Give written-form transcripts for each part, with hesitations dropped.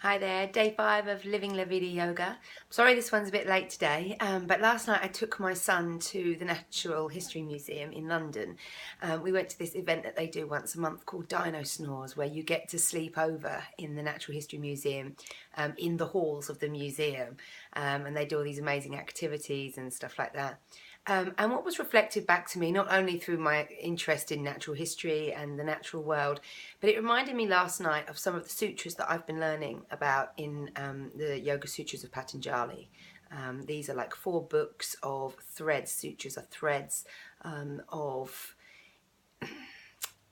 Hi there, day 5 of Living La Vida Yoga. Sorry this one's a bit late today, but last night I took my son to the Natural History Museum in London. We went to this event that they do once a month called Dino Snores, where you get to sleep over in the Natural History Museum, in the halls of the museum, and they do all these amazing activities and stuff like that. And what was reflected back to me, not only through my interest in natural history and the natural world, but it reminded me last night of some of the sutras that I've been learning about in the Yoga Sutras of Patanjali. These are like 4 books of threads. Sutras are threads of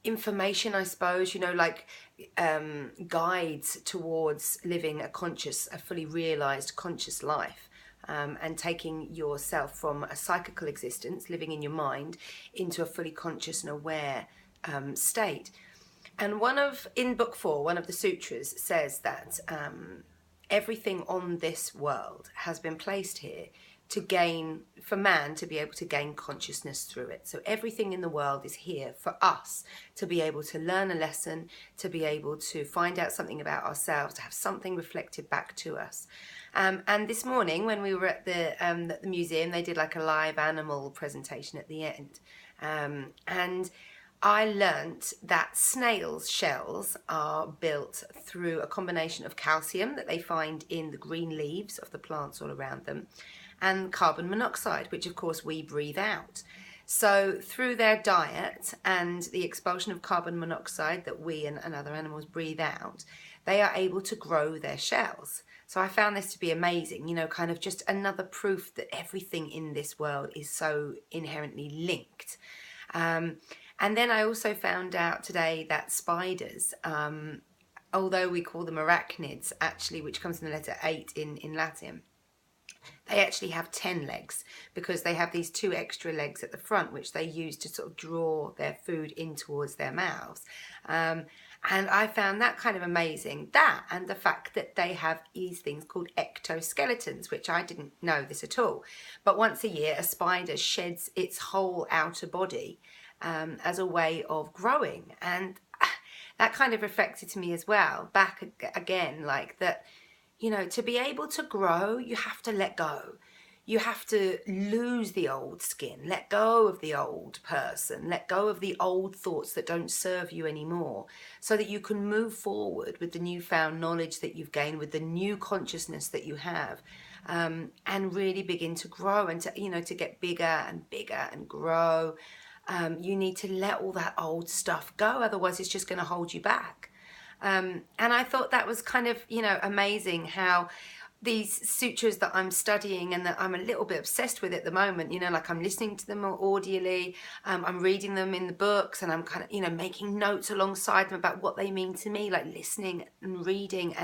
information, I suppose, like guides towards living a fully realized conscious life. And taking yourself from a psychical existence, living in your mind, into a fully conscious and aware state. And in book 4, one of the sutras says that everything on this world has been placed here for man to be able to gain consciousness through it. So everything in the world is here for us to be able to learn a lesson, to be able to find out something about ourselves, to have something reflected back to us. And this morning when we were at the museum, they did like a live animal presentation at the end. And I learnt that snails' shells are built through a combination of calcium that they find in the green leaves of the plants all around them, and carbon monoxide, which of course we breathe out. So through their diet and the expulsion of carbon monoxide that we and other animals breathe out, they are able to grow their shells. So I found this to be amazing, kind of just another proof that everything in this world is so inherently linked. And then I also found out today that spiders, although we call them arachnids, actually, which comes from the letter 8 in Latin, they actually have 10 legs, because they have these 2 extra legs at the front, which they use to sort of draw their food in towards their mouths. And I found that kind of amazing, that and the fact that they have these things called ectoskeletons, which I didn't know this at all. But once a year, a spider sheds its whole outer body as a way of growing. And that kind of reflected to me as well, back again, like that, to be able to grow, you have to let go. You have to lose the old skin, let go of the old person, let go of the old thoughts that don't serve you anymore, so that you can move forward with the newfound knowledge that you've gained, with the new consciousness that you have, and really begin to grow and to get bigger and bigger and grow. You need to let all that old stuff go, otherwise it's just going to hold you back. And I thought that was kind of, amazing how these sutras that I'm studying and that I'm a little bit obsessed with at the moment, like I'm listening to them audially, I'm reading them in the books, and I'm kind of, making notes alongside them about what they mean to me, like listening and reading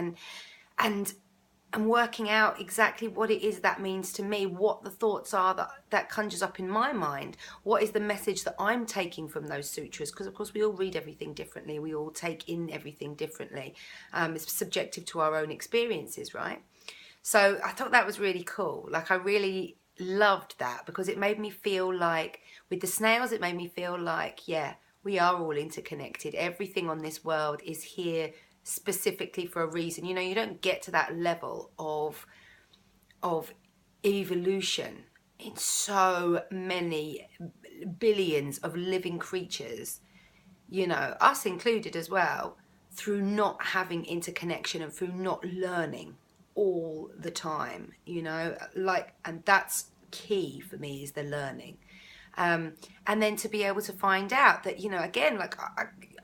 and working out exactly what it is that means to me, what the thoughts are that conjures up in my mind, what is the message that I'm taking from those sutras, because of course we all read everything differently, we all take in everything differently. It's subjective to our own experiences, right? So I thought that was really cool. Like, I really loved that, because it made me feel like, with the snails, it made me feel like, yeah, we are all interconnected. Everything on this world is here specifically for a reason. You don't get to that level of evolution in so many billions of living creatures, us included as well, through not having interconnection and through not learning all the time, and that's key for me, is the learning. And then to be able to find out that, again, like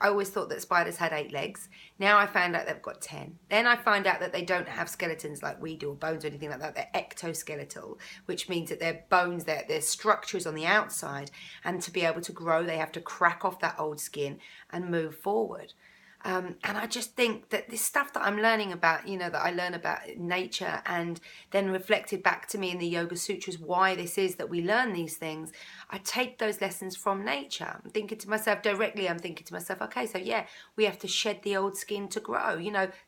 I always thought that spiders had 8 legs. Now I found out they've got 10. Then I find out that they don't have skeletons like we do, or bones or anything like that. They're ectoskeletal, which means that their bones, their structure is on the outside. And to be able to grow, they have to crack off that old skin and move forward. And I just think that this stuff that I'm learning about, that I learn about nature, and then reflected back to me in the Yoga Sutras, why this is that we learn these things, I take those lessons from nature. I'm thinking to myself, okay, so yeah, we have to shed the old skin to grow.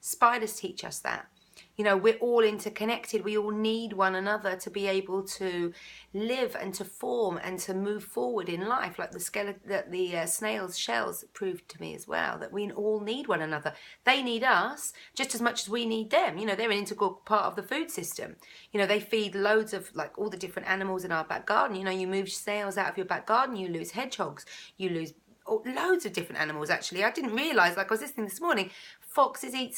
Spiders teach us that. You know, we're all interconnected. We all need one another to be able to live and to form and to move forward in life, like the snail's shells proved to me as well, that we all need one another. They need us just as much as we need them. You know, they're an integral part of the food system. You know, they feed loads of, like, all the different animals in our back garden. You know, you move snails out of your back garden, you lose hedgehogs, you lose loads of different animals, actually. I didn't realise, like I was listening this morning, foxes eat